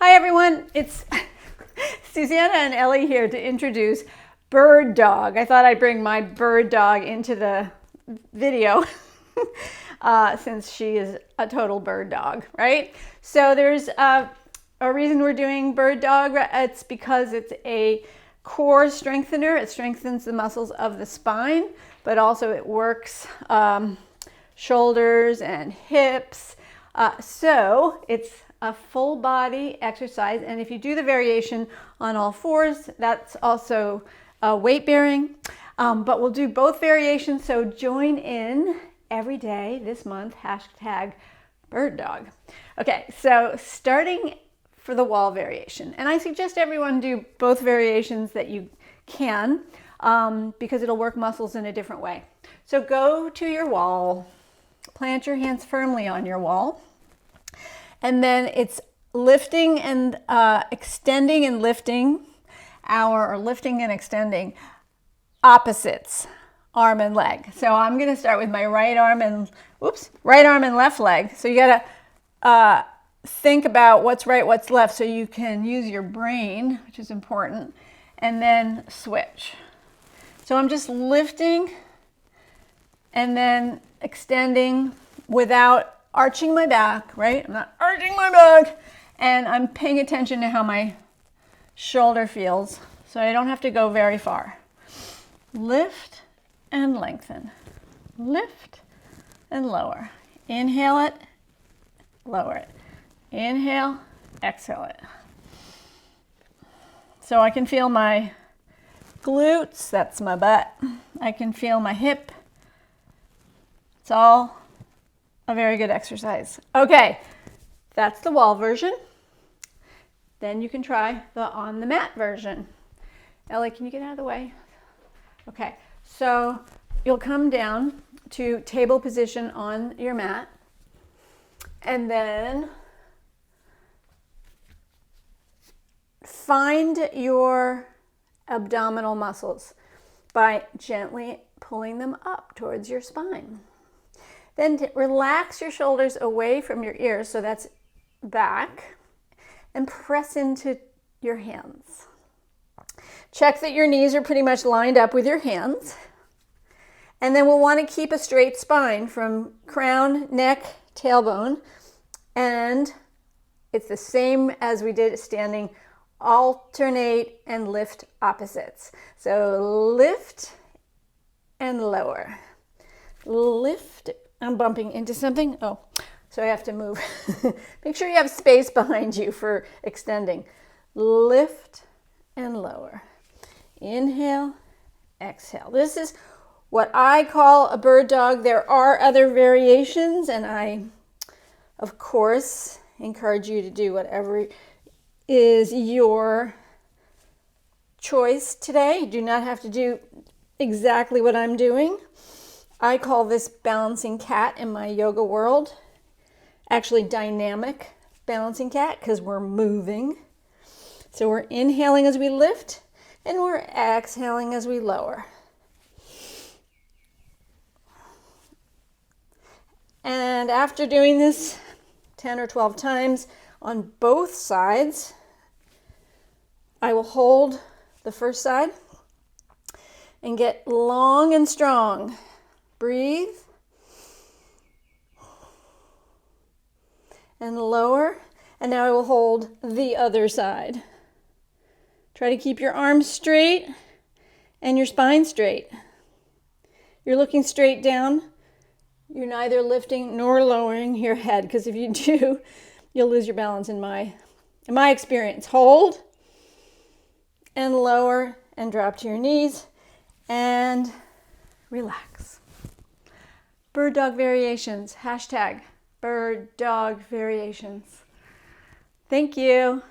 Hi everyone, it's Susanna and Ellie here to introduce Bird Dog. I thought I'd bring my bird dog into the video since she is a total bird dog, right? So there's a reason we're doing Bird Dog. It's because it's a core strengthener. It strengthens the muscles of the spine, but also it works shoulders and hips. So it's a full body exercise, and if you do the variation on all fours, that's also weight bearing, but we'll do both variations. So join in every day this month, hashtag Bird Dog. Okay, so starting for the wall variation, and I suggest everyone do both variations that you can, because it'll work muscles in a different way. So go to your wall, plant your hands firmly on your wall, and then it's lifting and extending and lifting or lifting and extending opposites, arm and leg. So I'm going to start with my right arm and left leg. So you got to think about what's right, what's left, so you can use your brain, which is important, and then switch. So I'm just lifting and then extending without arching my back, right? I'm not arching my back, and I'm paying attention to how my shoulder feels, so I don't have to go very far. Lift and lengthen. Lift and lower. Inhale it, lower it. Inhale, exhale it. So I can feel my glutes, that's my butt. I can feel my hip. It's all a very good exercise. Okay, that's the wall version. Then you can try the on the mat version. Ellie, can you get out of the way? Okay, so you'll come down to table position on your mat, and then find your abdominal muscles by gently pulling them up towards your spine. Then relax your shoulders away from your ears, so that's back, and press into your hands. Check that your knees are pretty much lined up with your hands. And then we'll want to keep a straight spine from crown, neck, tailbone. And it's the same as we did standing, alternate and lift opposites. So lift and lower. Lift. I'm bumping into something. Oh, so I have to move. Make sure you have space behind you for extending. Lift and lower. Inhale, exhale. This is what I call a bird dog. There are other variations, and I, of course, encourage you to do whatever is your choice today. You do not have to do exactly what I'm doing. I call this balancing cat in my yoga world. Actually, dynamic balancing cat, because we're moving. So we're inhaling as we lift, and we're exhaling as we lower. And after doing this 10 or 12 times on both sides, I will hold the first side and get long and strong. Breathe. And lower. And now I will hold the other side. Try to keep your arms straight and your spine straight. You're looking straight down. You're neither lifting nor lowering your head, because if you do, you'll lose your balance in my experience. Hold and lower and drop to your knees and relax. Bird dog variations, hashtag bird dog variations. Thank you.